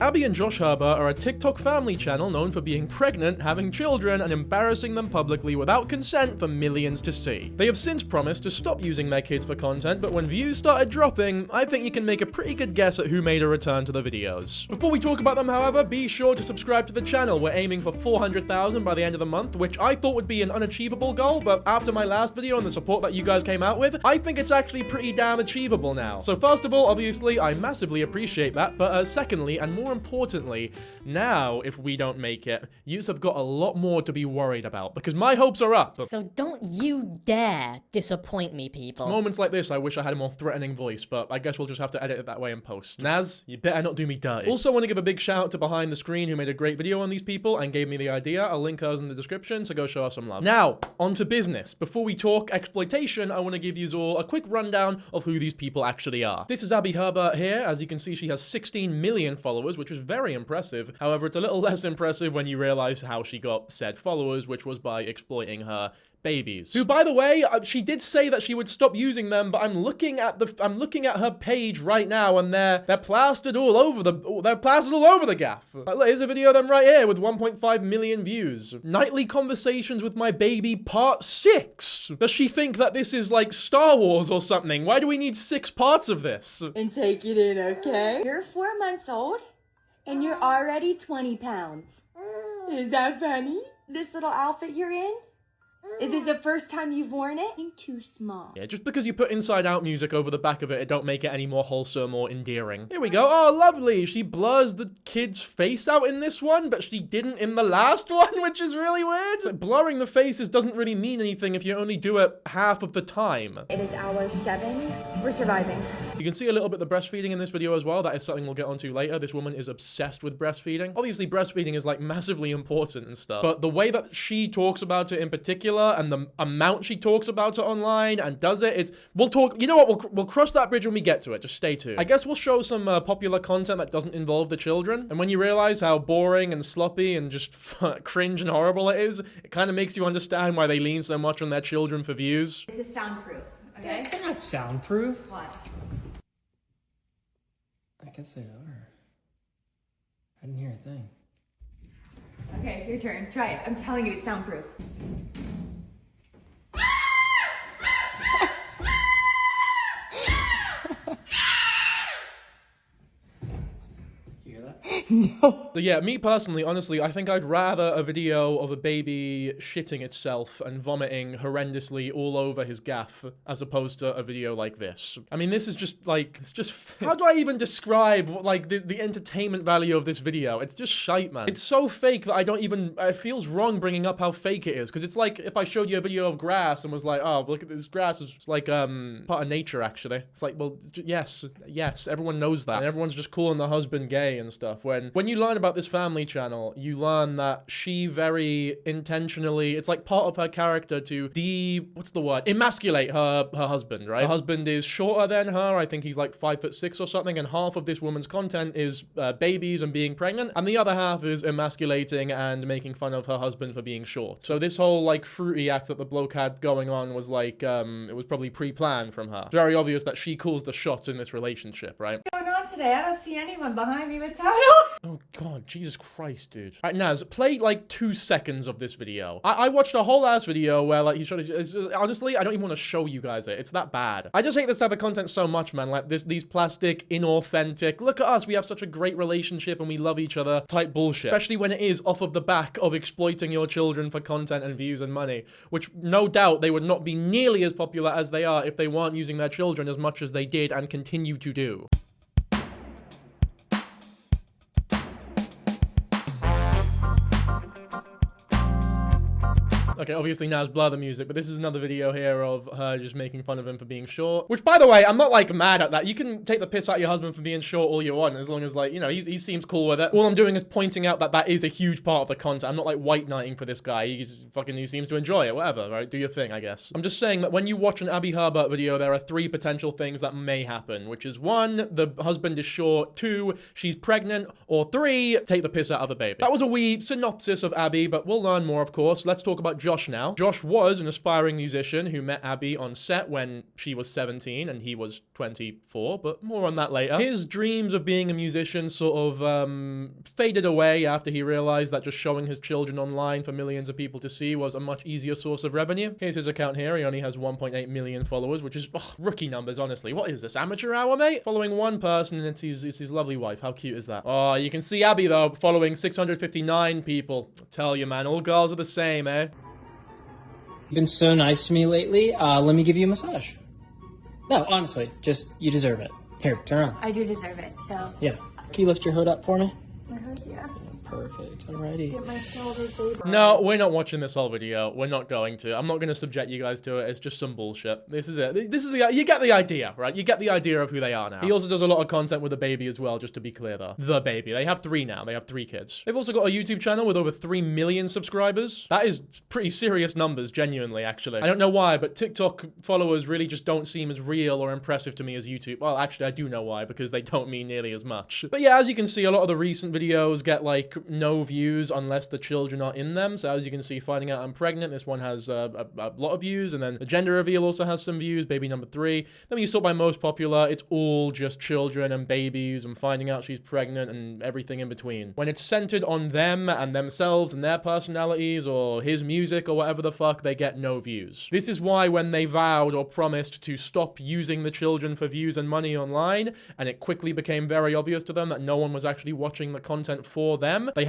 Abbie and Josh Herbert are a TikTok family channel known for being pregnant, having children, and embarrassing them publicly without consent for millions to see. They have since promised to stop using their kids for content, but when views started dropping, I think you can make a pretty good guess at who made a return to the videos. Before we talk about them, however, be sure to subscribe to the channel. We're aiming for 400,000 by the end of the month, which I thought would be an unachievable goal, but after my last video and the support that you guys came out with, I think it's actually pretty damn achievable now. So first of all, obviously, I massively appreciate that, but secondly, and more importantly, now, if we don't make it, yous have got a lot more to be worried about, because my hopes are up. So don't you dare disappoint me, people. Moments like this, I wish I had a more threatening voice, but I guess we'll just have to edit it that way in post. Naz, you better not do me dirty. Also want to give a big shout out to Behind the Screen, who made a great video on these people and gave me the idea. I'll link hers in the description, so go show her some love. Now, on to business. Before we talk exploitation, I want to give you all a quick rundown of who these people actually are. This is Abbie Herbert here. As you can see, she has 16 million followers, which is very impressive. However, it's a little less impressive when you realize how she got said followers, which was by exploiting her babies. Who, by the way, she did say that she would stop using them, but I'm looking at her page right now, and they're plastered all over the gaff. Here's a video of them right here with 1.5 million views. Nightly Conversations with My Baby Part 6. Does she think that this is like Star Wars or something? Why do we need 6 parts of this? And take it in, okay? You're 4 months old, and you're already 20 pounds. Is that funny? This little outfit you're in? Is this the first time you've worn it? You're too small. Yeah, just because you put Inside Out music over the back of it, it don't make it any more wholesome or endearing. Here we go. Oh, lovely. She blurs the kid's face out in this one, but she didn't in the last one, which is really weird. Like, blurring the faces doesn't really mean anything if you only do it half of the time. It is hour 7. We're surviving. You can see a little bit of the breastfeeding in this video as well. That is something we'll get onto later. This woman is obsessed with breastfeeding. Obviously, breastfeeding is like massively important and stuff, but the way that she talks about it in particular and the amount she talks about it online and does it, we'll talk, you know what, we'll cross that bridge when we get to it. Just stay tuned. I guess we'll show some popular content that doesn't involve the children. And when you realize how boring and sloppy and just cringe and horrible it is, it kind of makes you understand why they lean so much on their children for views. This is soundproof, okay? They're not soundproof. What? I guess they are. I didn't hear a thing. Okay, your turn. Try it. I'm telling you, it's soundproof. No. So yeah, me personally, honestly, I think I'd rather a video of a baby shitting itself and vomiting horrendously all over his gaff as opposed to a video like this. I mean, this is just like, it's just, how do I even describe like the entertainment value of this video? It's just shite, man. It's so fake that I don't even, it feels wrong bringing up how fake it is. Cause it's like if I showed you a video of grass and was like, oh, look at this grass. It's like, part of nature, actually. It's like, well, yes, everyone knows that. And everyone's just calling the husband gay and stuff. When you learn about this family channel, you learn that she very intentionally, it's like part of her character to emasculate her husband, right? Her husband is shorter than her. I think he's like 5'6" or something, and half of this woman's content is babies and being pregnant, and the other half is emasculating and making fun of her husband for being short. So this whole like fruity act that the bloke had going on was like, it was probably pre-planned from her. It's very obvious that she calls the shots in this relationship, right? What's going on today? I don't see anyone behind me. What's happening? Oh god, Jesus Christ, dude. Alright, Naz, play like 2 seconds of this video. I watched a whole ass video where like he showed it. Honestly, I don't even want to show you guys it. It's that bad. I just hate this type of content so much, man. Like these plastic, inauthentic, look at us, we have such a great relationship and we love each other type bullshit. Especially when it is off of the back of exploiting your children for content and views and money, which no doubt they would not be nearly as popular as they are if they weren't using their children as much as they did and continue to do. Okay, obviously Naz blur the music, but this is another video here of her just making fun of him for being short. Which, by the way, I'm not like mad at that. You can take the piss out of your husband for being short all you want, as long as like, you know, he seems cool with it. All I'm doing is pointing out that that is a huge part of the content. I'm not like white knighting for this guy. He seems to enjoy it, whatever, right? Do your thing, I guess. I'm just saying that when you watch an Abbie Herbert video, there are 3 potential things that may happen, which is 1, the husband is short, 2, she's pregnant, or 3, take the piss out of the baby. That was a wee synopsis of Abbie, but we'll learn more, of course. Let's talk about Josh now. Josh was an aspiring musician who met Abbie on set when she was 17 and he was 24, but more on that later. His dreams of being a musician sort of faded away after he realized that just showing his children online for millions of people to see was a much easier source of revenue. Here's his account here. He only has 1.8 million followers, which is rookie numbers, honestly. What is this, amateur hour, mate? Following one person, and it's his lovely wife. How cute is that? Oh, you can see Abbie, though, following 659 people. I tell you, man, all girls are the same, eh? You've been so nice to me lately. Let me give you a massage. No, honestly, just, you deserve it. Here, turn around. I do deserve it, so. Yeah. Can you lift your hood up for me? Yeah. Perfect. Alrighty. Get my shoulders, baby. No, we're not watching this whole video. We're not going to. I'm not going to subject you guys to it. It's just some bullshit. This is it. This is you get the idea, right? You get the idea of who they are now. He also does a lot of content with the baby as well, just to be clear though. The baby. They have 3 now. They have 3 kids. They've also got a YouTube channel with over 3 million subscribers. That is pretty serious numbers, genuinely, actually. I don't know why, but TikTok followers really just don't seem as real or impressive to me as YouTube. Well, actually, I do know why, because they don't mean nearly as much. But yeah, as you can see, a lot of the recent videos get like no views unless the children are in them. So as you can see, finding out I'm pregnant, this one has a lot of views, and then the gender reveal also has some views, baby number 3. Then when you sort by most popular, it's all just children and babies and finding out she's pregnant and everything in between. When it's centered on them and themselves and their personalities or his music or whatever the fuck, they get no views. This is why when they vowed or promised to stop using the children for views and money online, and it quickly became very obvious to them that no one was actually watching the content for them, they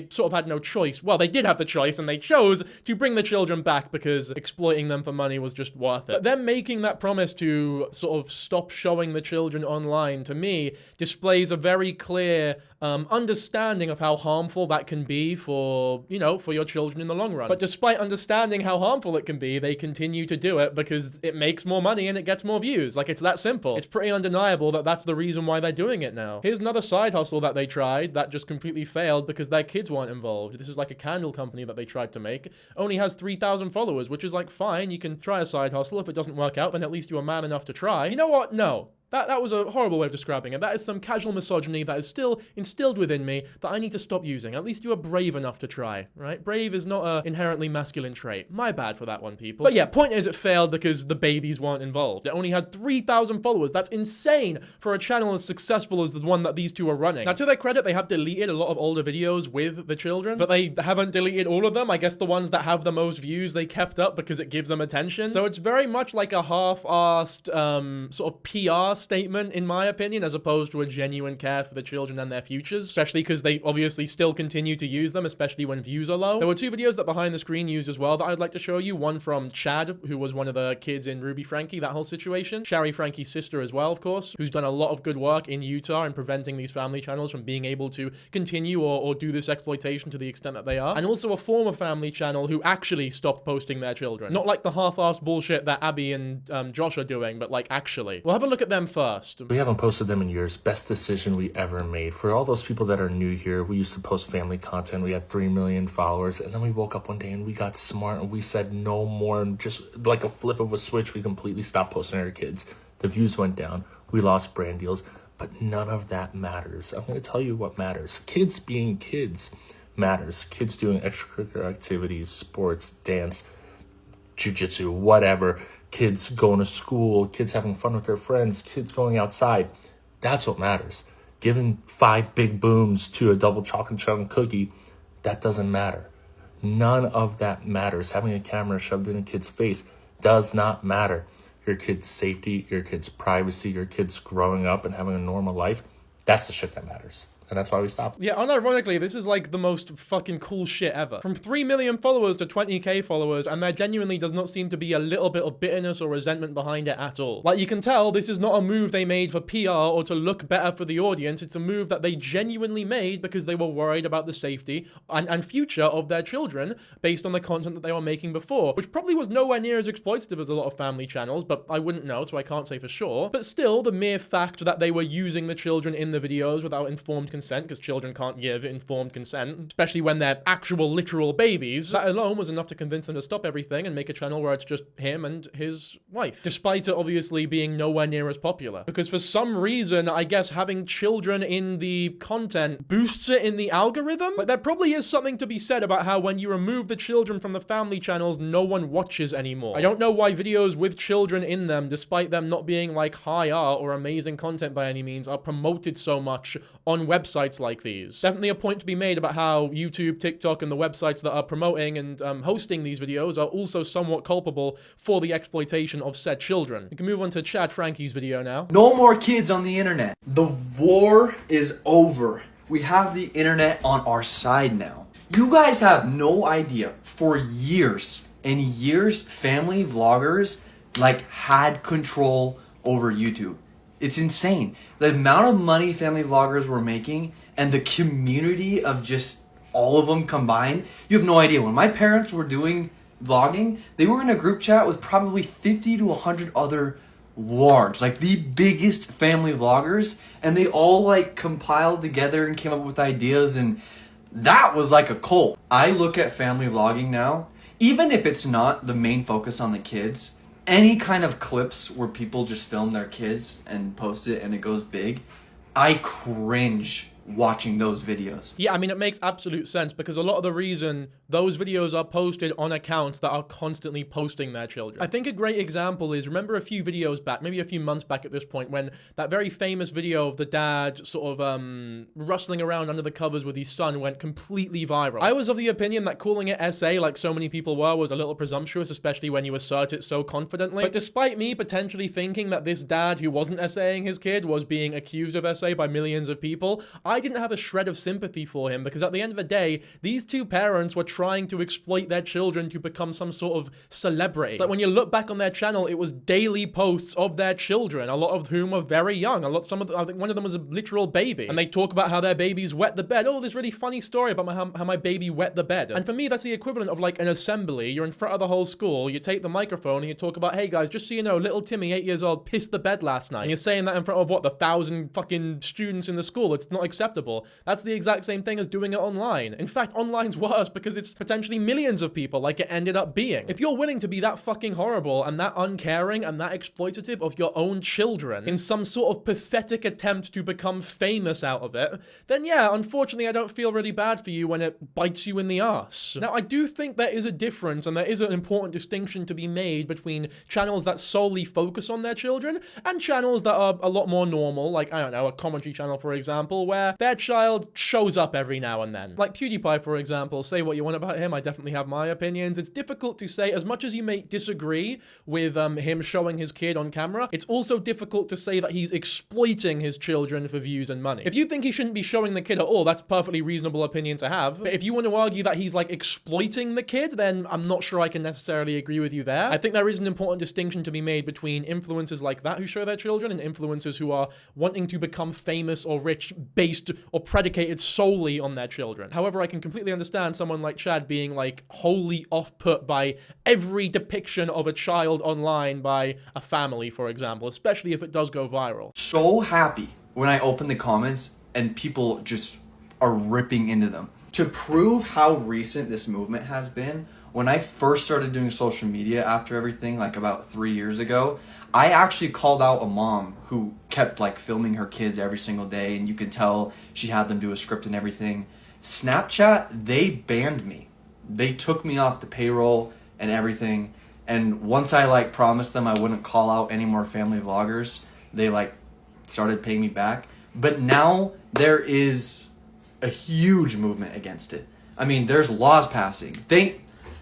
sort of had no choice. Well, they did have the choice, and they chose to bring the children back because exploiting them for money was just worth it. But them making that promise to sort of stop showing the children online, to me, displays a very clear understanding of how harmful that can be for, you know, for your children in the long run. But despite understanding how harmful it can be, they continue to do it because it makes more money and it gets more views. Like, it's that simple. It's pretty undeniable that that's the reason why they're doing it now. Here's another side hustle that they tried that just completely failed because their kids weren't involved. This is like a candle company that they tried to make. Only has 3,000 followers, which is like, fine, you can try a side hustle. If it doesn't work out, then at least you're man enough to try. You know what? No. That was a horrible way of describing it. That is some casual misogyny that is still instilled within me that I need to stop using. At least you are brave enough to try, right? Brave is not an inherently masculine trait. My bad for that one, people. But yeah, point is it failed because the babies weren't involved. It only had 3,000 followers. That's insane for a channel as successful as the one that these two are running. Now, to their credit, they have deleted a lot of older videos with the children, but they haven't deleted all of them. I guess the ones that have the most views they kept up because it gives them attention. So it's very much like a half-assed sort of PR statement, in my opinion, as opposed to a genuine care for the children and their futures, especially because they obviously still continue to use them, especially when views are low. There were 2 videos that Behind the Screen used as well that I'd like to show you. One from Chad, who was one of the kids in Ruby Frankie, that whole situation. Shari Frankie's sister as well, of course, who's done a lot of good work in Utah in preventing these family channels from being able to continue or do this exploitation to the extent that they are. And also a former family channel who actually stopped posting their children. Not like the half-assed bullshit that Abbie and Josh are doing, but like actually. We'll have a look at them first. We haven't posted them in years. Best decision we ever made. For all those people that are new here, we used to post family content. We had 3 million followers, and then we woke up one day and we got smart and we said no more, and just like a flip of a switch, we completely stopped posting our kids. The views went down. We lost brand deals, but none of that matters. I'm going to tell you what matters. Kids being kids matters. Kids doing extracurricular activities, sports, dance, jiu-jitsu, whatever. Kids going to school, kids having fun with their friends, kids going outside. That's what matters. Giving 5 big booms to a double chocolate chunk cookie, that doesn't matter. None of that matters. Having a camera shoved in a kid's face does not matter. Your kid's safety, your kid's privacy, your kid's growing up and having a normal life, that's the shit that matters. And that's why we stopped. Yeah, unironically, this is like the most fucking cool shit ever. From 3 million followers to 20k followers, and there genuinely does not seem to be a little bit of bitterness or resentment behind it at all. Like, you can tell this is not a move they made for PR or to look better for the audience. It's a move that they genuinely made because they were worried about the safety and future of their children based on the content that they were making before, which probably was nowhere near as exploitative as a lot of family channels, but I wouldn't know, so I can't say for sure. But still, the mere fact that they were using the children in the videos without informed consent, because children can't give informed consent, especially when they're actual literal babies. That alone was enough to convince them to stop everything and make a channel where it's just him and his wife, despite it obviously being nowhere near as popular. Because for some reason, I guess having children in the content boosts it in the algorithm. Like, there probably is something to be said about how when you remove the children from the family channels, no one watches anymore. I don't know why videos with children in them, despite them not being like high art or amazing content by any means, are promoted so much on websites like these. Definitely a point to be made about how YouTube, TikTok, and the websites that are promoting and hosting these videos are also somewhat culpable for the exploitation of said children. We can move on to Chad Frankie's video now. No more kids on the internet. The war is over. We have the internet on our side now. You guys have no idea. For years and years, family vloggers had control over YouTube. It's insane. The amount of money family vloggers were making and the community of just all of them combined. You have no idea. When my parents were doing vlogging, they were in a group chat with probably 50 to 100 other the biggest family vloggers, and they all compiled together and came up with ideas, and that was like a cult. I look at family vlogging now, even if it's not the main focus on the kids, any kind of clips where people just film their kids and post it and it goes big, I cringe watching those videos. Yeah, I mean, it makes absolute sense because a lot of the reason those videos are posted on accounts that are constantly posting their children. I think a great example is, remember a few videos back, maybe a few months back at this point, when that very famous video of the dad sort of rustling around under the covers with his son went completely viral. I was of the opinion that calling it SA, like so many people were, was a little presumptuous, especially when you assert it so confidently. But despite me potentially thinking that this dad who wasn't SAing his kid was being accused of SA by millions of people, I didn't have a shred of sympathy for him, because at the end of the day, these two parents were trying to exploit their children to become some sort of celebrity. Like, when you look back on their channel, it was daily posts of their children, a lot of whom are very young. I think one of them was a literal baby, and they talk about how their babies wet the bed. Oh, this really funny story about how my baby wet the bed. And for me, that's the equivalent of like an assembly. You're in front of the whole school, you take the microphone and you talk about, hey guys, just so you know, little Timmy, 8 years old, pissed the bed last night. And you're saying that in front of what, the 1,000 fucking students in the school. It's not acceptable. That's the exact same thing as doing it online. In fact, online's worse because it's potentially millions of people, like it ended up being. If you're willing to be that fucking horrible and that uncaring and that exploitative of your own children in some sort of pathetic attempt to become famous out of it, then yeah, unfortunately I don't feel really bad for you when it bites you in the ass. Now, I do think there is a difference and there is an important distinction to be made between channels that solely focus on their children and channels that are a lot more normal, like, I don't know, a commentary channel, for example, where their child shows up every now and then. Like PewDiePie, for example. Say what you want about him, I definitely have my opinions. It's difficult to say, as much as you may disagree with him showing his kid on camera, it's also difficult to say that he's exploiting his children for views and money. If you think he shouldn't be showing the kid at all, that's a perfectly reasonable opinion to have. But if you want to argue that he's like exploiting the kid, then I'm not sure I can necessarily agree with you there. I think there is an important distinction to be made between influencers like that who show their children and influencers who are wanting to become famous or rich based or predicated solely on their children. However, I can completely understand someone like Chad being like wholly off-put by every depiction of a child online by a family, for example, especially if it does go viral. So happy when I open the comments and people just are ripping into them. To prove how recent this movement has been, when I first started doing social media after everything, like about 3 years ago, I actually called out a mom who kept like filming her kids every single day, and you could tell she had them do a script and everything. Snapchat, they banned me. They took me off the payroll and everything. And once I like promised them I wouldn't call out any more family vloggers, they like started paying me back. But now there is a huge movement against it. I mean, there's laws passing.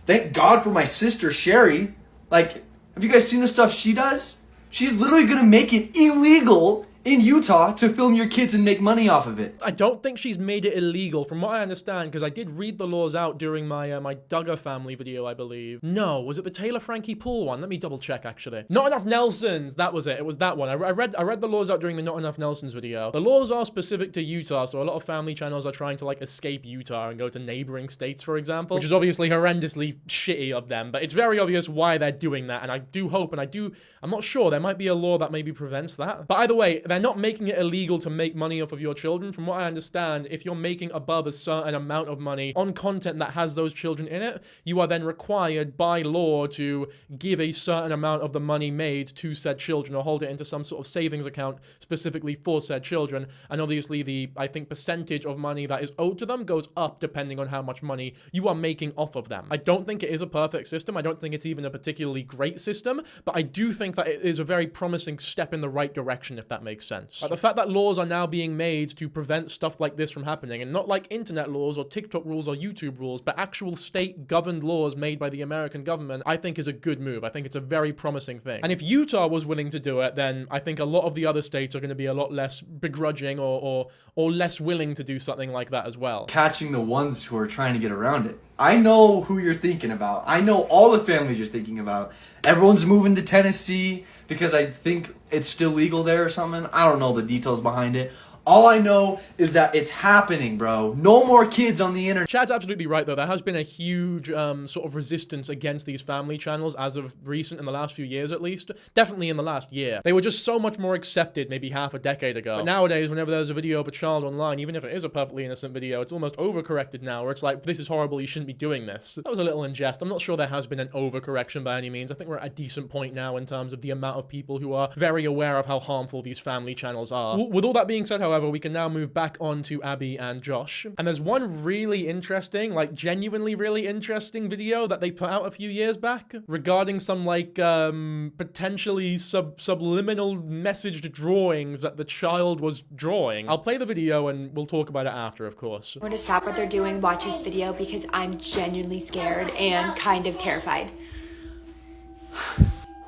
Thank God for my sister Sherry. Like, have you guys seen the stuff she does? She's literally gonna make it illegal in Utah to film your kids and make money off of it. I don't think she's made it illegal, from what I understand, because I did read the laws out during my my Duggar family video, I believe. No, was it the Taylor Frankie Poole one? Let me double check, actually. Not Enough Nelsons, that was it. It was that one. I read the laws out during the Not Enough Nelsons video. The laws are specific to Utah, so a lot of family channels are trying to like escape Utah and go to neighboring states, for example, which is obviously horrendously shitty of them, but it's very obvious why they're doing that, and I do hope, and I'm not sure, there might be a law that maybe prevents that. But either way, they're not making it illegal to make money off of your children. From what I understand, if you're making above a certain amount of money on content that has those children in it, you are then required by law to give a certain amount of the money made to said children or hold it into some sort of savings account specifically for said children. And obviously the, I think, percentage of money that is owed to them goes up depending on how much money you are making off of them. I don't think it is a perfect system. I don't think it's even a particularly great system, but I do think that it is a very promising step in the right direction, if that makes sense. But the fact that laws are now being made to prevent stuff like this from happening, and not like internet laws or TikTok rules or YouTube rules, but actual state-governed laws made by the American government, I think is a good move. I think it's a very promising thing. And if Utah was willing to do it, then I think a lot of the other states are going to be a lot less begrudging or less willing to do something like that as well. Catching the ones who are trying to get around it. I know who you're thinking about. I know all the families you're thinking about. Everyone's moving to Tennessee because I think it's still legal there or something. I don't know the details behind it. All I know is that it's happening, bro. No more kids on the internet. Chad's absolutely right, though. There has been a huge sort of resistance against these family channels as of recent, in the last few years at least. Definitely in the last year. They were just so much more accepted maybe half a decade ago. But nowadays, whenever there's a video of a child online, even if it is a perfectly innocent video, it's almost overcorrected now, where it's like, this is horrible, you shouldn't be doing this. That was a little in jest. I'm not sure there has been an overcorrection by any means. I think we're at a decent point now in terms of the amount of people who are very aware of how harmful these family channels are. With all that being said, however, we can now move back on to Abbie and Josh. And there's one really interesting, like genuinely really interesting video that they put out a few years back regarding some like potentially subliminal messaged drawings that the child was drawing. I'll play the video and we'll talk about it after, of course. I'm going to stop what they're doing, watch this video, because I'm genuinely scared and kind of terrified.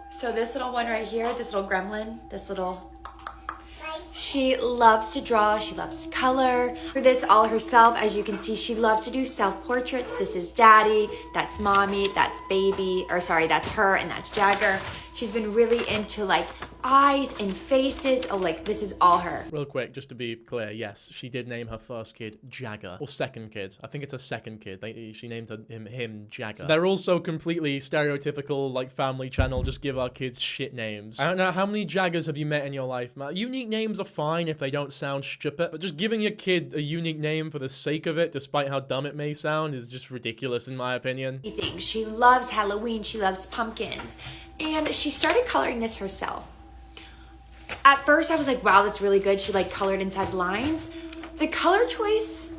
So this little one right here, this little gremlin, this little... She loves to draw, she loves to color. For this all herself, as you can see, she loves to do self-portraits. This is Daddy, that's Mommy, that's Baby, or sorry, that's her, and that's Jagger. She's been really into like eyes and faces. Oh, like this is all her. Real quick, just to be clear, yes, she did name her first kid Jagger, or second kid. I think it's a second kid. She named him Jagger. So they're also completely stereotypical, like family channel, just give our kids shit names. I don't know, how many Jaggers have you met in your life, Matt? Unique names are fine if they don't sound stupid, but just giving your kid a unique name for the sake of it, despite how dumb it may sound, is just ridiculous in my opinion. She loves Halloween, she loves pumpkins, and she started coloring this herself. At first I was like, wow, that's really good. She like colored inside lines. The color choice,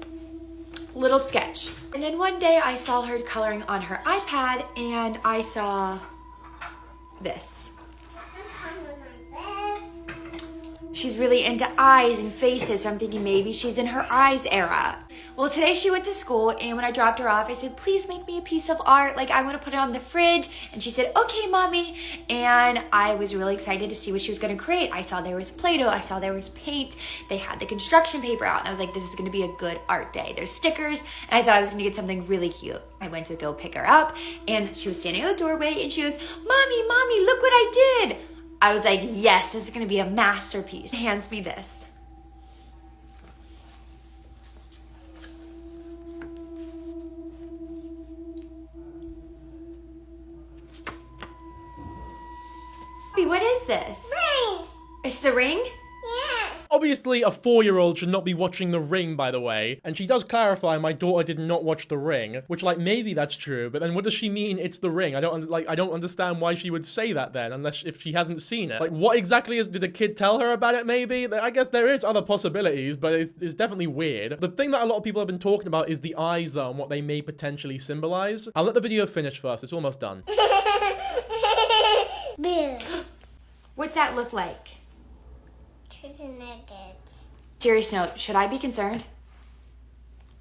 little sketch. And then one day I saw her coloring on her iPad and I saw this. She's really into eyes and faces, so I'm thinking maybe she's in her eyes era. Well, today she went to school, and when I dropped her off, I said, please make me a piece of art. Like, I want to put it on the fridge. And she said, okay, Mommy. And I was really excited to see what she was going to create. I saw there was Play-Doh. I saw there was paint. They had the construction paper out. And I was like, this is going to be a good art day. There's stickers. And I thought I was going to get something really cute. I went to go pick her up, and she was standing at the doorway, and she goes, Mommy, Mommy, look what I did. I was like, yes, this is going to be a masterpiece. Hands me this. What is this? Ring. It's the ring? Yeah. Obviously, a 4-year-old should not be watching The Ring, by the way. And she does clarify, my daughter did not watch The Ring, which, like, maybe that's true. But then what does she mean it's The Ring? I don't understand why she would say that then, unless if she hasn't seen it. Like, what exactly did the kid tell her about it, maybe? I guess there is other possibilities, but it's definitely weird. The thing that a lot of people have been talking about is the eyes, though, and what they may potentially symbolize. I'll let the video finish first. It's almost done. What's that look like? Chicken nuggets. Serious note, should I be concerned?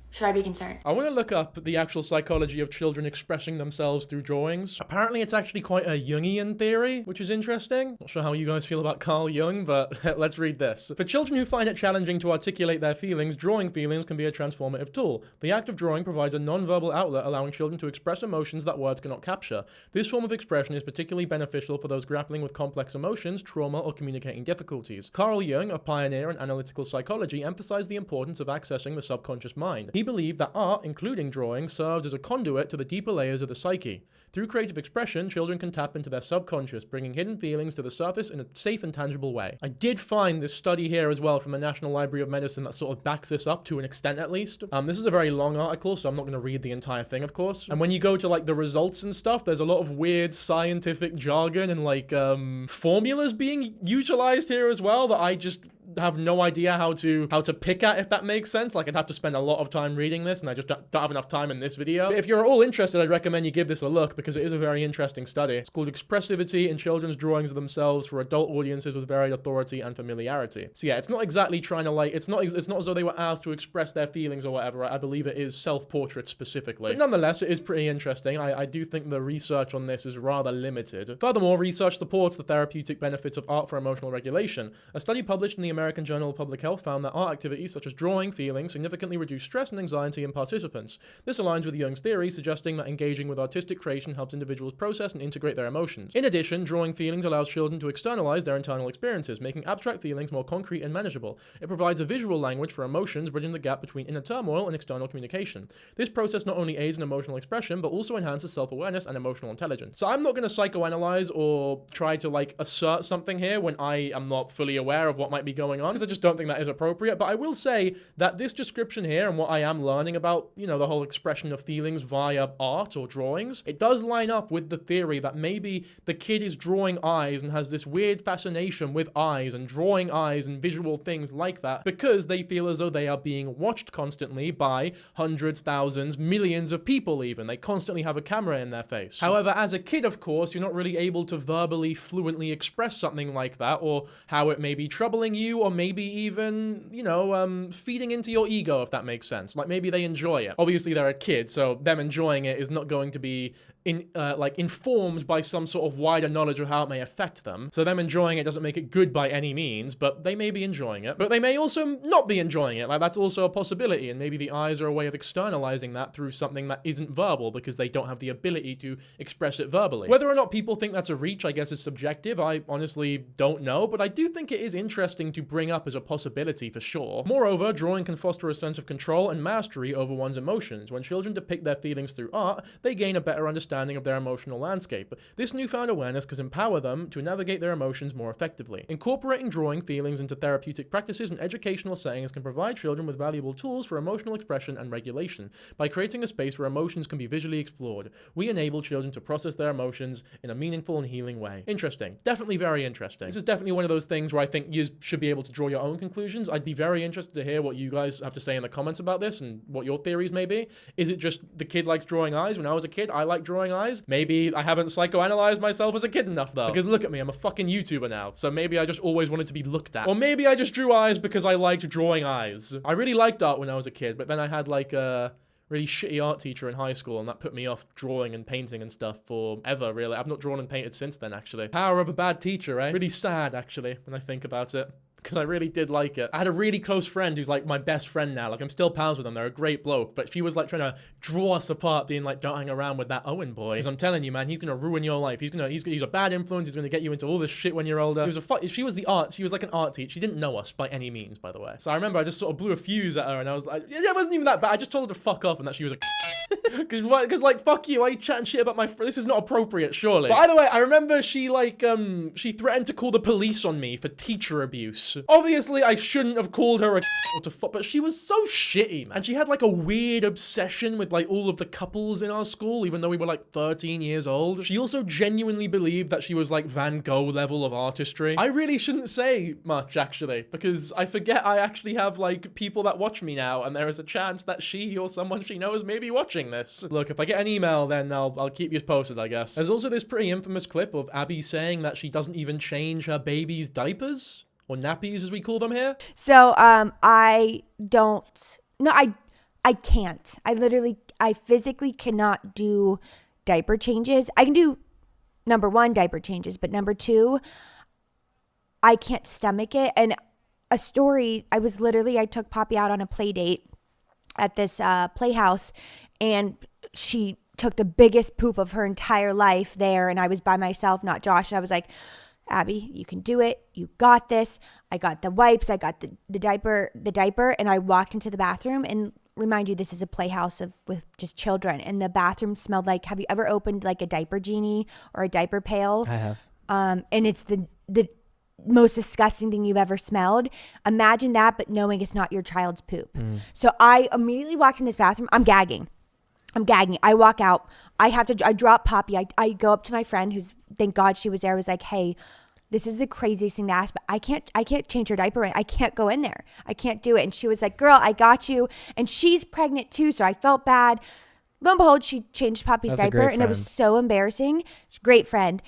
Should I be concerned? I want to look up the actual psychology of children expressing themselves through drawings. Apparently it's actually quite a Jungian theory, which is interesting. Not sure how you guys feel about Carl Jung, but let's read this. For children who find it challenging to articulate their feelings, drawing feelings can be a transformative tool. The act of drawing provides a non-verbal outlet, allowing children to express emotions that words cannot capture. This form of expression is particularly beneficial for those grappling with complex emotions, trauma, or communicating difficulties. Carl Jung, a pioneer in analytical psychology, emphasized the importance of accessing the subconscious mind. He believed that art, including drawing, served as a conduit to the deeper layers of the psyche. Through creative expression, children can tap into their subconscious, bringing hidden feelings to the surface in a safe and tangible way. I did find this study here as well from the National Library of Medicine that sort of backs this up to an extent at least. This is a very long article, so I'm not going to read the entire thing, of course. And when you go to like the results and stuff, there's a lot of weird scientific jargon and like formulas being utilized here as well that I just have no idea how to pick at, if that makes sense. Like, I'd have to spend a lot of time reading this, and I just don't have enough time in this video. But if you're all interested, I'd recommend you give this a look, because it is a very interesting study. It's called Expressivity in Children's Drawings of Themselves for Adult Audiences with Varied Authority and Familiarity. So yeah, it's not exactly trying to like, it's not as though they were asked to express their feelings or whatever. I believe it is self-portrait specifically. But nonetheless, it is pretty interesting. I do think the research on this is rather limited. Furthermore, research supports the therapeutic benefits of art for emotional regulation. A study published in the American Journal of Public Health found that art activities such as drawing, feeling, significantly reduce stress and anxiety in participants. This aligns with Jung's theory, suggesting that engaging with artistic creation helps individuals process and integrate their emotions. In addition, drawing feelings allows children to externalize their internal experiences, making abstract feelings more concrete and manageable. It provides a visual language for emotions, bridging the gap between inner turmoil and external communication. This process not only aids in emotional expression, but also enhances self-awareness and emotional intelligence. So I'm not going to psychoanalyze or try to like assert something here when I am not fully aware of what might be going on, because I just don't think that is appropriate. But I will say that this description here and what I am learning about, you know, the whole expression of feelings via art or drawings, it does line up with the theory that maybe the kid is drawing eyes and has this weird fascination with eyes and drawing eyes and visual things like that because they feel as though they are being watched constantly by hundreds, thousands, millions of people even. They constantly have a camera in their face. However, as a kid, of course, you're not really able to verbally, fluently express something like that, or how it may be troubling you, or maybe even, you know, feeding into your ego, if that makes sense. Like, maybe they enjoy it. Obviously, they're a kid, so them enjoying it is not going to be informed by some sort of wider knowledge of how it may affect them. So them enjoying it doesn't make it good by any means, but they may be enjoying it. But they may also not be enjoying it. Like, that's also a possibility, and maybe the eyes are a way of externalizing that through something that isn't verbal, because they don't have the ability to express it verbally. Whether or not people think that's a reach, I guess, is subjective. I honestly don't know, but I do think it is interesting to bring up as a possibility for sure. Moreover, drawing can foster a sense of control and mastery over one's emotions. When children depict their feelings through art, they gain a better understanding of their emotional landscape. This newfound awareness can empower them to navigate their emotions more effectively. Incorporating drawing feelings into therapeutic practices and educational settings can provide children with valuable tools for emotional expression and regulation. By creating a space where emotions can be visually explored, we enable children to process their emotions in a meaningful and healing way. Interesting. Definitely very interesting. This is definitely one of those things where I think you should be able to draw your own conclusions. I'd be very interested to hear what you guys have to say in the comments about this and what your theories may be. Is it just the kid likes drawing eyes? When I was a kid, I liked drawing eyes. Maybe I haven't psychoanalyzed myself as a kid enough though. Because look at me, I'm a fucking YouTuber now. So maybe I just always wanted to be looked at. Or maybe I just drew eyes because I liked drawing eyes. I really liked art when I was a kid, but then I had like a really shitty art teacher in high school, and that put me off drawing and painting and stuff forever, really. I've not drawn and painted since then, actually. Power of a bad teacher, eh? Really sad, actually, when I think about it. Because I really did like it. I had a really close friend who's like my best friend now. Like, I'm still pals with them. They're a great bloke. But she was like trying to draw us apart, being like, don't hang around with that Owen boy. Because I'm telling you, man, he's gonna ruin your life. He's a bad influence. He's gonna get you into all this shit when you're older. She was like an art teacher. She didn't know us by any means, by the way. So I remember I just sort of blew a fuse at her, and I was like, yeah, it wasn't even that bad. I just told her to fuck off, and that she was like, because like, fuck you, why are you chatting shit about my friend? This is not appropriate, surely. But either way, I remember she like, she threatened to call the police on me for teacher abuse. Obviously, I shouldn't have called her a but she was so shitty, man. And she had like a weird obsession with like all of the couples in our school, even though we were like 13 years old. She also genuinely believed that she was like Van Gogh level of artistry. I really shouldn't say much, actually, because I forget I actually have like people that watch me now, and there is a chance that she or someone she knows may be watching this. Look, if I get an email, then I'll keep you posted, I guess. There's also this pretty infamous clip of Abbie saying that she doesn't even change her baby's diapers. Or nappies, as we call them here. So, I can't. I physically cannot do diaper changes. I can do, number one, diaper changes, but number two, I can't stomach it. And a story, I took Poppy out on a play date at this playhouse, and she took the biggest poop of her entire life there, and I was by myself, not Josh, and I was like, Abbie, you can do it. You got this. I got the wipes. I got the diaper, and I walked into the bathroom, and remind you, this is a playhouse with just children, and the bathroom smelled like, have you ever opened like a diaper genie or a diaper pail? I have. And it's the most disgusting thing you've ever smelled. Imagine that, but knowing it's not your child's poop. So I immediately walked in this bathroom. I'm gagging. I walk out. I drop Poppy. I go up to my friend who's, thank God she was there. I was like, hey, this is the craziest thing to ask, but I can't change her diaper. I can't go in there. I can't do it. And she was like, girl, I got you. And she's pregnant too. So I felt bad. Lo and behold, she changed Poppy's diaper, and it was so embarrassing. Great friend.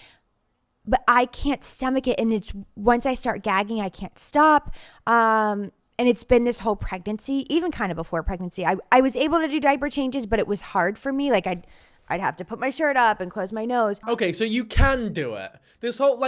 But I can't stomach it. And it's once I start gagging, I can't stop. And it's been this whole pregnancy, even kind of before pregnancy. I was able to do diaper changes, but it was hard for me. Like I'd have to put my shirt up and close my nose. Okay, so you can do it. This whole,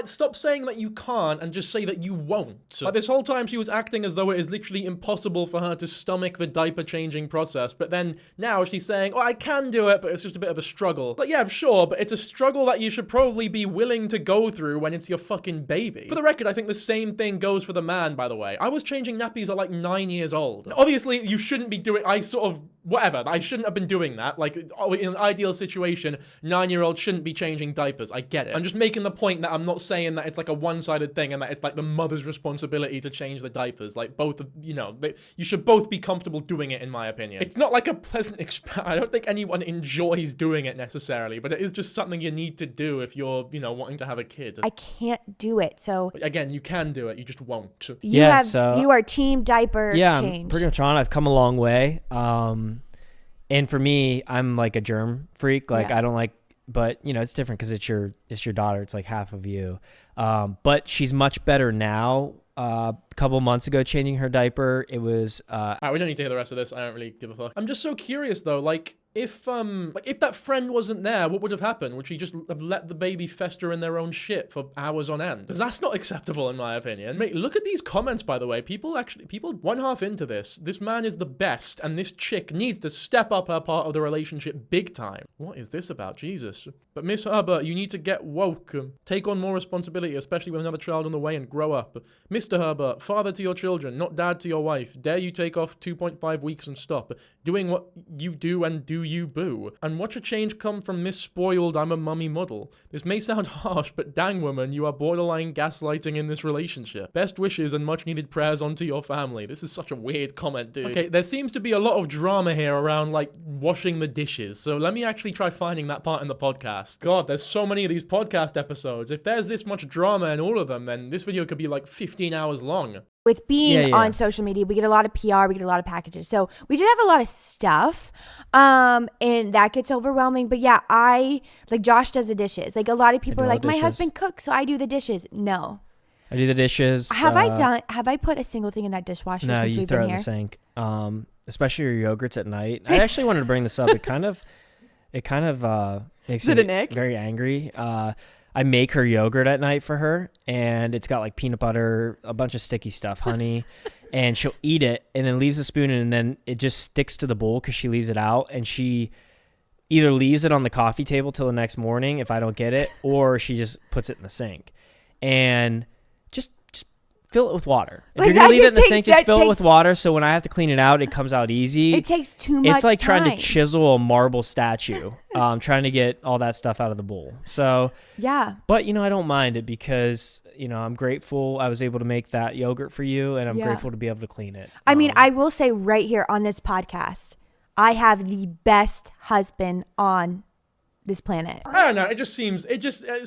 stop saying that you can't and just say that you won't. Like, this whole time she was acting as though it is literally impossible for her to stomach the diaper changing process, but then now she's saying, oh, I can do it, but it's just a bit of a struggle. Like, yeah, sure, but it's a struggle that you should probably be willing to go through when it's your fucking baby. For the record, I think the same thing goes for the man, by the way. I was changing nappies at like 9 years old. Obviously, you shouldn't be doing, I shouldn't have been doing that. Like, in an ideal situation, 9-year-olds shouldn't be changing diapers. I get it. I'm just making the point that I'm not saying that it's like a one-sided thing and that it's like the mother's responsibility to change the diapers. Like, both of, you should both be comfortable doing it, in my opinion. It's not like a pleasant experience. I don't think anyone enjoys doing it necessarily, but it is just something you need to do if you're, wanting to have a kid. I can't do it, so. Again, you can do it, you just won't. You are team diaper change. Yeah, I'm pretty much on. I've come a long way. And for me, I'm like a germ freak. Like, I don't like, but it's different because it's your daughter. It's like half of you. But she's much better now. A couple months ago, changing her diaper, it was. Alright, we don't need to hear the rest of this. I don't really give a fuck. I'm just so curious though. Like, if that friend wasn't there, what would have happened? Would she just have let the baby fester in their own shit for hours on end? Because that's not acceptable in my opinion. Mate, look at these comments, by the way. People one half into this. This man is the best, and this chick needs to step up her part of the relationship big time. What is this about? Jesus. But Miss Herbert, you need to get woke. Take on more responsibility, especially with another child on the way, and grow up. Mr. Herbert, father to your children, not dad to your wife. Dare you take off 2.5 weeks and stop doing what you do and do you boo. And watch a change come from Miss Spoiled, I'm a mummy model. This may sound harsh, but dang woman, you are borderline gaslighting in this relationship. Best wishes and much needed prayers onto your family. This is such a weird comment, dude. Okay, there seems to be a lot of drama here around, like, washing the dishes. So let me actually try finding that part in the podcast. God, there's so many of these podcast episodes. If there's this much drama in all of them, then this video could be like 15 hours long. With being on social media, we get a lot of PR, we get a lot of packages. So we just have a lot of stuff, and that gets overwhelming. But yeah, Josh does the dishes. Like, a lot of people are like, my husband cooks, so I do the dishes. No. I do the dishes. Have I put a single thing in that dishwasher since we've been here? No, you throw it in the sink. Especially your yogurts at night. I actually wanted to bring this up. It kind of makes me very angry. I make her yogurt at night for her, and it's got like peanut butter, a bunch of sticky stuff, honey, and she'll eat it and then leaves the spoon, and then it just sticks to the bowl because she leaves it out, and she either leaves it on the coffee table till the next morning if I don't get it, or she just puts it in the sink. And just fill it with water. If you're going to leave it in the sink, just fill it with water, so when I have to clean it out, it comes out easy. It takes too much It's like time. trying to chisel a marble statue, trying to get all that stuff out of the bowl. So, yeah. But, I don't mind it because, I'm grateful I was able to make that yogurt for you, and I'm grateful to be able to clean it. I mean, I will say right here on this podcast, I have the best husband on this planet. I don't know. It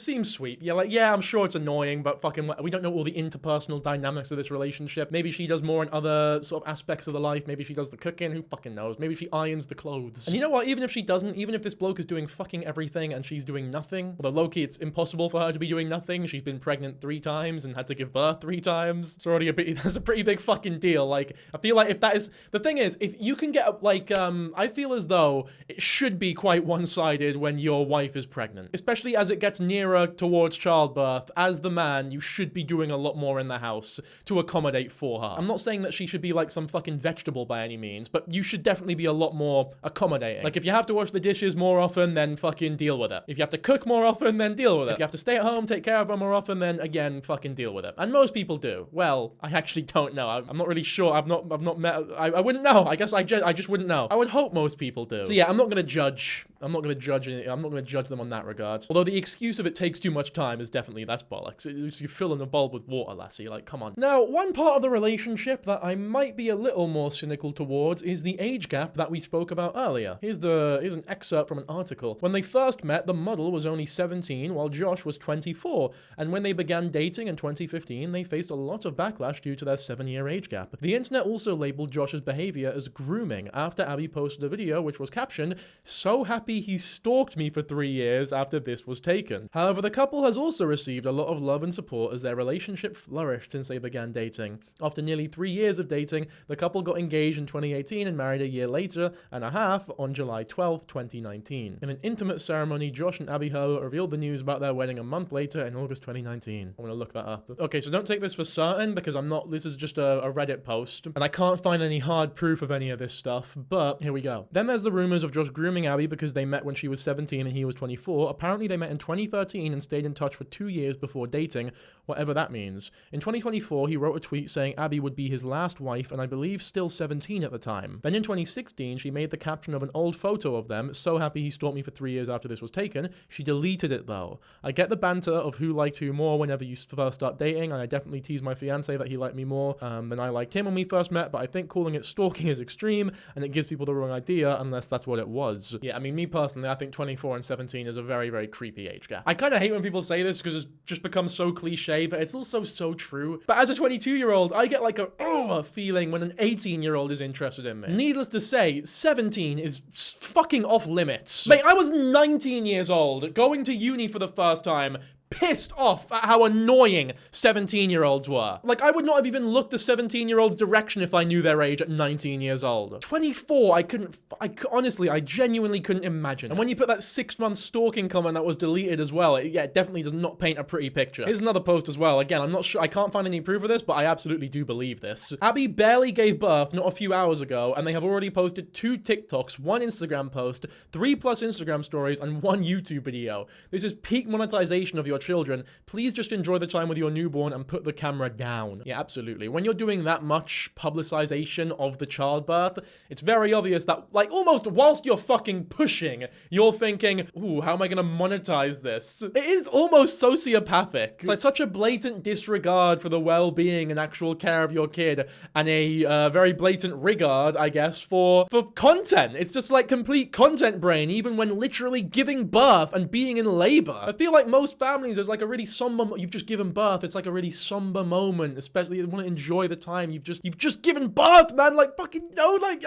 seems sweet. Yeah, I'm sure it's annoying, but fucking, we don't know all the interpersonal dynamics of this relationship. Maybe she does more in other sort of aspects of the life. Maybe she does the cooking. Who fucking knows? Maybe she irons the clothes. And you know what? Even if she doesn't, even if this bloke is doing fucking everything and she's doing nothing, although low-key, it's impossible for her to be doing nothing. She's been pregnant 3 times and had to give birth 3 times. It's already that's a pretty big fucking deal. Like, I feel like if that is, the thing is, if you can get, I feel as though it should be quite one-sided when you're your wife is pregnant. Especially as it gets nearer towards childbirth, as the man, you should be doing a lot more in the house to accommodate for her. I'm not saying that she should be like some fucking vegetable by any means, but you should definitely be a lot more accommodating. Like, if you have to wash the dishes more often, then fucking deal with it. If you have to cook more often, then deal with it. If you have to stay at home, take care of her more often, then again, fucking deal with it. And most people do. Well, I actually don't know. I'm not really sure. I've not met. I wouldn't know. I guess I just wouldn't know. I would hope most people do. So yeah, I'm not gonna judge. I'm not gonna judge them on that regard. Although the excuse of it takes too much time is definitely, that's bollocks. You're filling a bulb with water, lassie. Like, come on. Now, one part of the relationship that I might be a little more cynical towards is the age gap that we spoke about earlier. Here's an excerpt from an article. When they first met, the model was only 17 while Josh was 24, and when they began dating in 2015, they faced a lot of backlash due to their 7-year age gap. The internet also labeled Josh's behavior as grooming after Abbie posted a video which was captioned, "So happy he stalked me for 3 years after this was taken." However, the couple has also received a lot of love and support as their relationship flourished since they began dating. After nearly 3 years of dating, the couple got engaged in 2018 and married a year later and a half on July 12, 2019. In an intimate ceremony, Josh and Abbie Herbert revealed the news about their wedding a month later in August 2019. I'm gonna look that up. Okay, so don't take this for certain because this is just a Reddit post, and I can't find any hard proof of any of this stuff, but here we go. Then there's the rumors of Josh grooming Abbie because they met when she was 17 and he was 24. Apparently they met in 2013 and stayed in touch for 2 years before dating, whatever that means. In 2024, he wrote a tweet saying Abbie would be his last wife and I believe still 17 at the time. Then in 2016, she made the caption of an old photo of them, "So happy he stalked me for 3 years after this was taken." She deleted it though. I get the banter of who liked who more whenever you first start dating, and I definitely teased my fiance that he liked me more than I liked him when we first met, but I think calling it stalking is extreme and it gives people the wrong idea unless that's what it was. Yeah, I mean, me personally, I think 24 and 17 is a very, very creepy age gap. I kind of hate when people say this because it's just become so cliche, but it's also so true. But as a 22-year-old, I get like a feeling when an 18-year-old is interested in me. Needless to say, 17 is fucking off limits. Mate, I was 19 years old, going to uni for the first time, pissed off at how annoying 17-year-olds were. Like, I would not have even looked a 17-year-old's direction if I knew their age at 19 years old. 24, honestly, I genuinely couldn't imagine. And when you put that 6-month stalking comment that was deleted as well, it definitely does not paint a pretty picture. Here's another post as well. Again, I'm not sure, I can't find any proof of this, but I absolutely do believe this. Abbie barely gave birth not a few hours ago, and they have already posted 2 TikToks, 1 Instagram post, 3+ Instagram stories, and 1 YouTube video. This is peak monetization of your children. Please just enjoy the time with your newborn and put the camera down. Yeah, absolutely. When you're doing that much publicization of the childbirth, it's very obvious that, like, almost whilst you're fucking pushing, you're thinking, ooh, how am I gonna monetize this? It is almost sociopathic. It's like such a blatant disregard for the well-being and actual care of your kid, and a very blatant regard, I guess, for content. It's just like complete content brain, even when literally giving birth and being in labor. I feel like most families, there's like a really somber, you've just given birth, it's like a really somber moment, especially you want to enjoy the time, you've just given birth, man, like fucking, like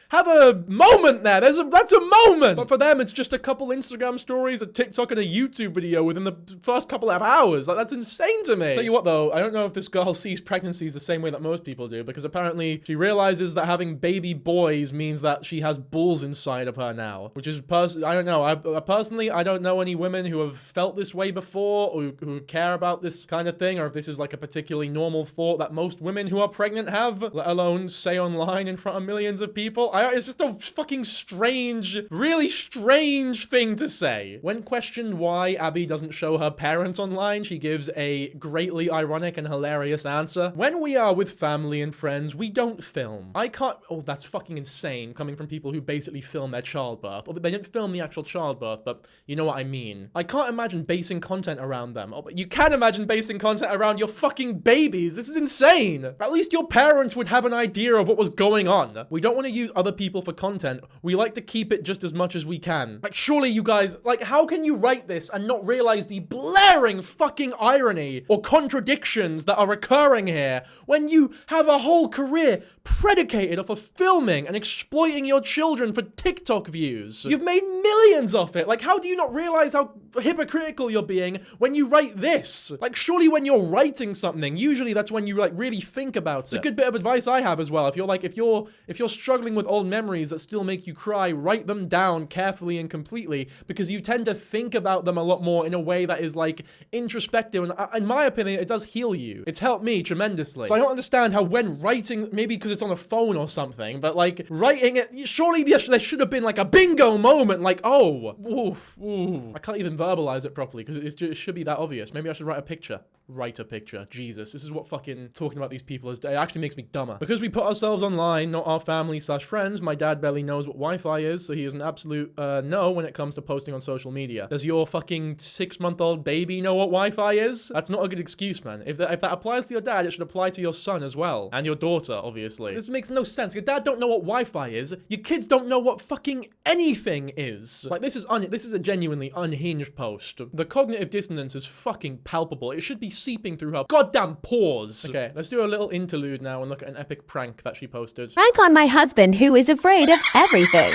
have a moment there, that's a moment. But for them, it's just a couple Instagram stories, a TikTok, and a YouTube video within the first couple of hours. Like, that's insane to me. Tell you what though, I don't know if this girl sees pregnancies the same way that most people do, because apparently she realizes that having baby boys means that she has balls inside of her now, which is I don't know. Personally, I don't know any women who have felt this way before, or who care about this kind of thing, or if this is like a particularly normal thought that most women who are pregnant have, let alone say online in front of millions of people. It's just a fucking strange, really strange thing to say. When questioned why Abbie doesn't show her parents online, she gives a greatly ironic and hilarious answer. "When we are with family and friends, we don't film. I can't..." Oh, that's fucking insane, coming from people who basically film their childbirth. Or they didn't film the actual childbirth, but you know what I mean. "I can't imagine basing content around them." Oh, but you can imagine basing content around your fucking babies. This is insane. At least your parents would have an idea of what was going on. "We don't want to use other people for content. We like to keep it just as much as we can." Like, surely you guys, like, how can you write this and not realize the blaring fucking irony or contradictions that are occurring here when you have a whole career predicated off of filming and exploiting your children for TikTok views? You've made millions off it. Like, how do you not realize how hypocritical you're being doing when you write this? Like, surely when you're writing something, usually that's when you like really think about it. It's a good bit of advice I have as well. If you're struggling with old memories that still make you cry, write them down carefully and completely, because you tend to think about them a lot more in a way that is like introspective, and in my opinion, it does heal you. It's helped me tremendously. So I don't understand how when writing, maybe because it's on a phone or something, but like writing it, surely there should have been like a bingo moment, like, oh, ooh. I can't even verbalize it properly because it should be that obvious. Maybe I should write a picture. Write a picture. Jesus, this is what fucking talking about these people is. It actually makes me dumber. Because we put ourselves online, not our family/friends, my dad barely knows what Wi-Fi is, so he is an absolute no when it comes to posting on social media. Does your fucking 6-month-old baby know what Wi-Fi is? That's not a good excuse, man. If that applies to your dad, it should apply to your son as well. And your daughter, obviously. This makes no sense. Your dad don't know what Wi-Fi is. Your kids don't know what fucking anything is. Like, this is a genuinely unhinged post. The cognitive dissonance is fucking palpable. It should be seeping through her goddamn pores. Okay, let's do a little interlude now and look at an epic prank that she posted. Prank on my husband who is afraid of everything.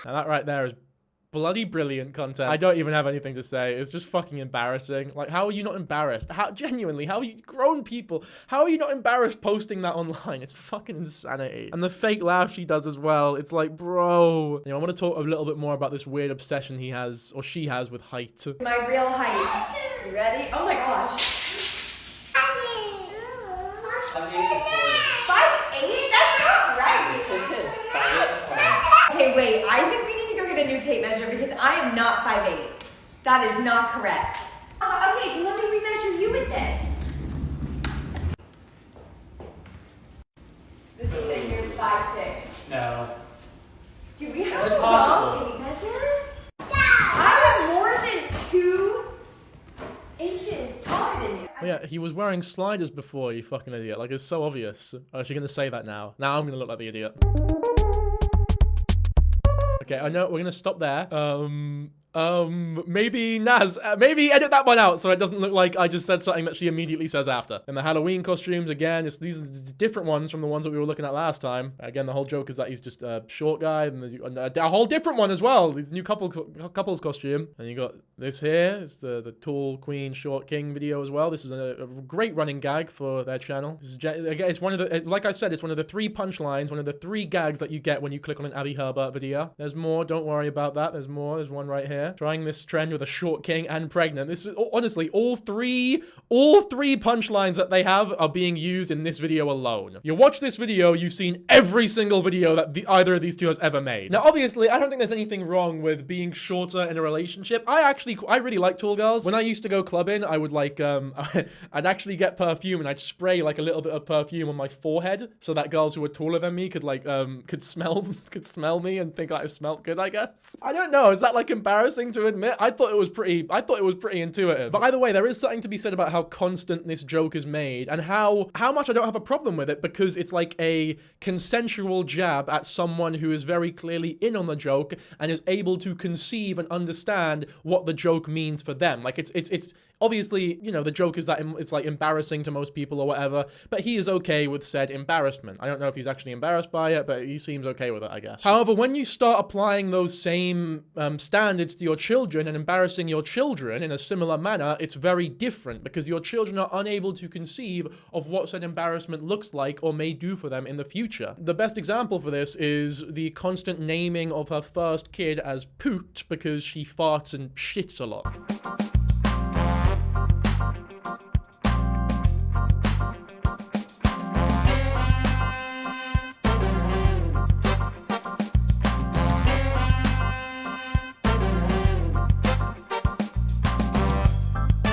Now that right there is bloody brilliant content. I don't even have anything to say. It's just fucking embarrassing. Like, how are you not embarrassed? Genuinely, how are you, grown people, how are you not embarrassed posting that online? It's fucking insanity. And the fake laugh she does as well. It's like, bro. You know, I want to talk a little bit more about this weird obsession he has, or she has, with height. My real height. You ready? Oh my gosh. 5'8"? That's not right. Okay, wait. I think we need to go get a new tape measure because I am not 5'8". That is not correct. Okay, let me remeasure you with this. This is saying you're 5'6". No. Do we have a wrong tape measure? I am more than 2 inches taller than you. Yeah, he was wearing sliders before, you fucking idiot. Like, it's so obvious. Oh, is she gonna say that now? Now I'm gonna look like the idiot. Okay, I know, we're gonna stop there. Maybe Naz, maybe edit that one out so it doesn't look like I just said something that she immediately says after. And the Halloween costumes, again, these are the different ones from the ones that we were looking at last time. Again, the whole joke is that he's just a short guy, and a whole different one as well. This new couple's costume. And you got this here, it's the tall queen, short king video as well. This is a great running gag for their channel. This is, again, it's one of the, like I said, it's one of the 3 punchlines, one of the 3 gags that you get when you click on an Abbie Herbert video. There's more, don't worry about that. There's more, there's one right here. Trying this trend with a short king and pregnant. This is, honestly, all three punchlines that they have are being used in this video alone. You watch this video, you've seen every single video that either of these two has ever made. Now, obviously, I don't think there's anything wrong with being shorter in a relationship. I really like tall girls. When I used to go clubbing, I would like, I'd actually get perfume and I'd spray like a little bit of perfume on my forehead so that girls who were taller than me could like, could smell me and think I smelled good, I guess. I don't know. Is that like embarrassing to admit? I thought it was pretty intuitive. But either way, there is something to be said about how constant this joke is made and how much I don't have a problem with it, because it's like a consensual jab at someone who is very clearly in on the joke and is able to conceive and understand what the joke means for them. Like, it's obviously, you know, the joke is that it's like embarrassing to most people or whatever, but he is okay with said embarrassment. I don't know if he's actually embarrassed by it, but he seems okay with it, I guess. However, when you start applying those same standards to your children and embarrassing your children in a similar manner, it's very different, because your children are unable to conceive of what said embarrassment looks like or may do for them in the future. The best example for this is the constant naming of her first kid as Poot because she farts and shits a lot.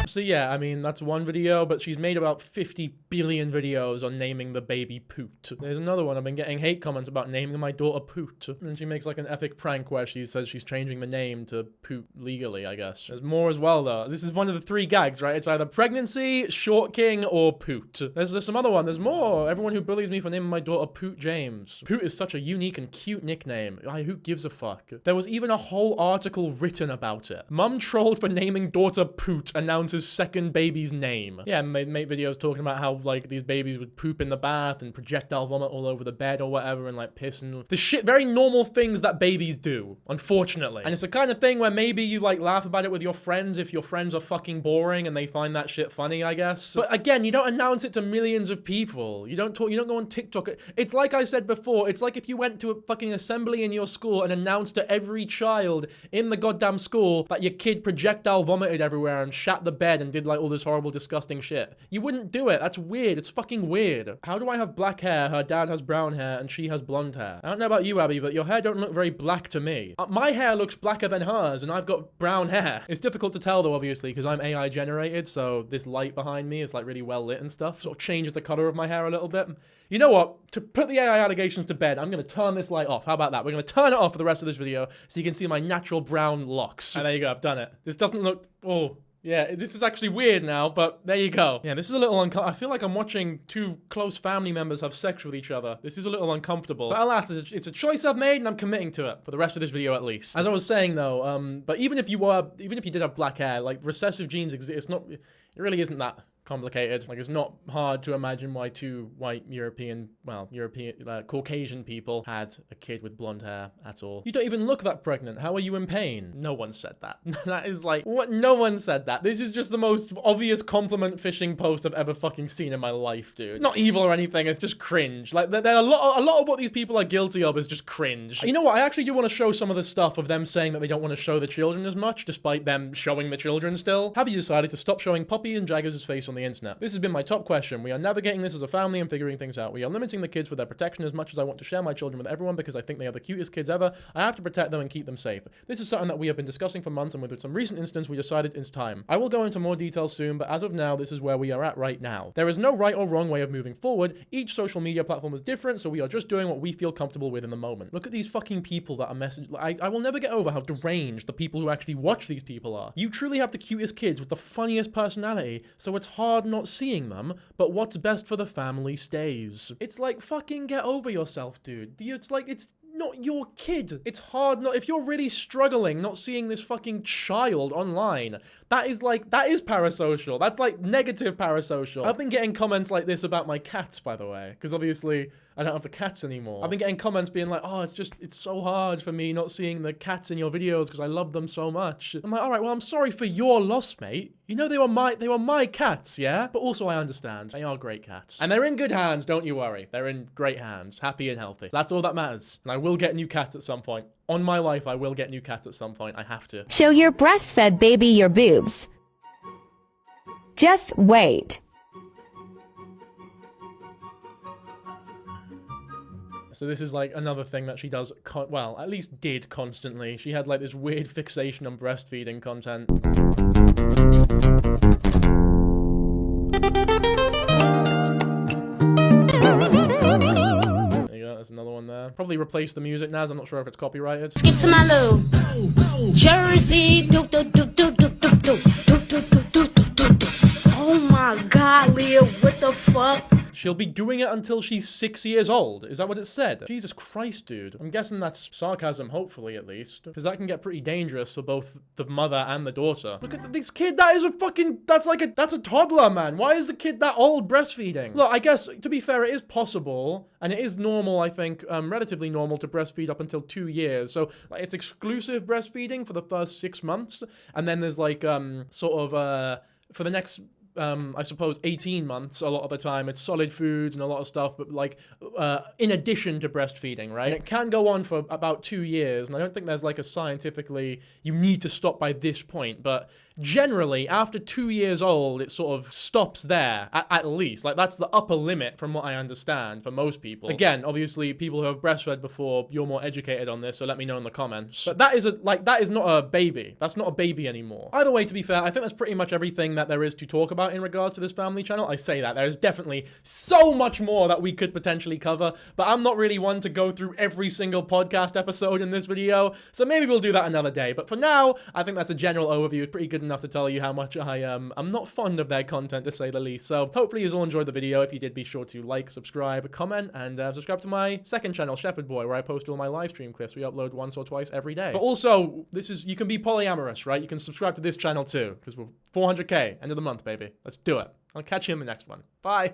So yeah, I mean, that's one video, but she's made about 50 billion videos on naming the baby Poot. There's another one. I've been getting hate comments about naming my daughter Poot. And she makes like an epic prank where she says she's changing the name to Poot legally, I guess. There's more as well, though. This is one of the 3 gags, right? It's either pregnancy, short king, or Poot. There's some other one. There's more. Everyone who bullies me for naming my daughter Poot James. Poot is such a unique and cute nickname. Who gives a fuck? There was even a whole article written about it. Mum trolled for naming daughter Poot, announces second baby's name. Yeah, make videos talking about how, like, these babies would poop in the bath and projectile vomit all over the bed or whatever and, like, piss and the shit, very normal things that babies do, unfortunately. And it's the kind of thing where maybe you, like, laugh about it with your friends if your friends are fucking boring and they find that shit funny, I guess. But again, you don't announce it to millions of people. You don't go on TikTok. It's like I said before, it's like if you went to a fucking assembly in your school and announced to every child in the goddamn school that your kid projectile vomited everywhere and shat the bed and did, like, all this horrible, disgusting shit. You wouldn't do it. That's weird. It's fucking weird. How do I have black hair, her dad has brown hair, and she has blonde hair? I don't know about you, Abbie, but your hair don't look very black to me. My hair looks blacker than hers, and I've got brown hair. It's difficult to tell, though, obviously, because I'm AI generated, so this light behind me is, like, really well lit and stuff. Sort of changes the color of my hair a little bit. You know what? To put the AI allegations to bed, I'm going to turn this light off. How about that? We're going to turn it off for the rest of this video so you can see my natural brown locks. And there you go. I've done it. This doesn't look... Oh... Yeah, this is actually weird now, but there you go. Yeah, this is a little uncomfortable. I feel like I'm watching two close family members have sex with each other. This is a little uncomfortable. But alas, it's a choice I've made and I'm committing to it for the rest of this video at least. As I was saying though, but even if you did have black hair, like recessive genes exist, it really isn't that complicated. Like, it's not hard to imagine why two white Caucasian people had a kid with blonde hair at all. You don't even look that pregnant. How are you in pain? No one said that. That is like, what? No one said that. This is just the most obvious compliment fishing post I've ever fucking seen in my life, dude. It's not evil or anything. It's just cringe. Like, there are a lot of what these people are guilty of is just cringe. You know what? I actually do want to show some of the stuff of them saying that they don't want to show the children as much, despite them showing the children still. Have you decided to stop showing Poppy and Jaggers' face on the internet? This has been my top question. We are navigating this as a family and figuring things out. We are limiting the kids for their protection as much as I want to share my children with everyone because I think they are the cutest kids ever. I have to protect them and keep them safe. This is something that we have been discussing for months, and with some recent instance, we decided it's time. I will go into more details soon, but as of now, this is where we are at right now. There is no right or wrong way of moving forward. Each social media platform is different, so we are just doing what we feel comfortable with in the moment. Look at these fucking people that are messaging. I will never get over how deranged the people who actually watch these people are. You truly have the cutest kids with the funniest personality, so it's hard not seeing them, but what's best for the family stays. It's like, fucking get over yourself, dude. It's like, it's not your kid. It's hard not, if you're really struggling not seeing this fucking child online, that is parasocial. That's like negative parasocial. I've been getting comments like this about my cats, by the way, because obviously I don't have the cats anymore. I've been getting comments being like, oh, it's so hard for me not seeing the cats in your videos because I love them so much. I'm like, all right, well, I'm sorry for your loss, mate. You know, they were my cats, yeah? But also I understand. They are great cats. And they're in good hands, don't you worry. They're in great hands, happy and healthy. That's all that matters. And I will get new cats at some point. On my life, I will get new cats at some point. I have to. Show your breastfed baby your boobs. Just wait. So this is like another thing that she does, well, at least did constantly. She had like this weird fixation on breastfeeding content. There you go, there's another one there. Probably replace the music, Naz, I'm not sure if it's copyrighted. Skip to my loo. Jersey. Oh my god, Leah, what the fuck? She'll be doing it until she's 6 years old. Is that what it said? Jesus Christ, dude. I'm guessing that's sarcasm, hopefully, at least. Because that can get pretty dangerous for both the mother and the daughter. Look at this kid. That is a fucking... That's a toddler, man. Why is the kid that old breastfeeding? Look, I guess, to be fair, it is possible. And it is normal, I think, relatively normal to breastfeed up until 2 years. So, like, it's exclusive breastfeeding for the first 6 months. And then there's, like, for the next... I suppose 18 months, a lot of the time, it's solid foods and a lot of stuff, but like, in addition to breastfeeding, right? And it can go on for about 2 years, and I don't think there's like a scientifically, you need to stop by this point, but generally, after 2 years old, it sort of stops there, at least. Like, that's the upper limit from what I understand for most people. Again, obviously, people who have breastfed before, you're more educated on this, so let me know in the comments. But that is not a baby. That's not a baby anymore. Either way, to be fair, I think that's pretty much everything that there is to talk about in regards to this family channel. I say that. There's definitely so much more that we could potentially cover, but I'm not really one to go through every single podcast episode in this video, so maybe we'll do that another day. But for now, I think that's a general overview. It's pretty good enough to tell you how much I'm not fond of their content, to say the least. So hopefully you all enjoyed the video. If you did, be sure to like, subscribe, comment, and subscribe to my second channel, Shepherd Boy, where I post all my live stream clips. We upload once or twice every day. But also, you can be polyamorous, right? You can subscribe to this channel too, because we're 400k, end of the month, baby. Let's do it. I'll catch you in the next one. Bye.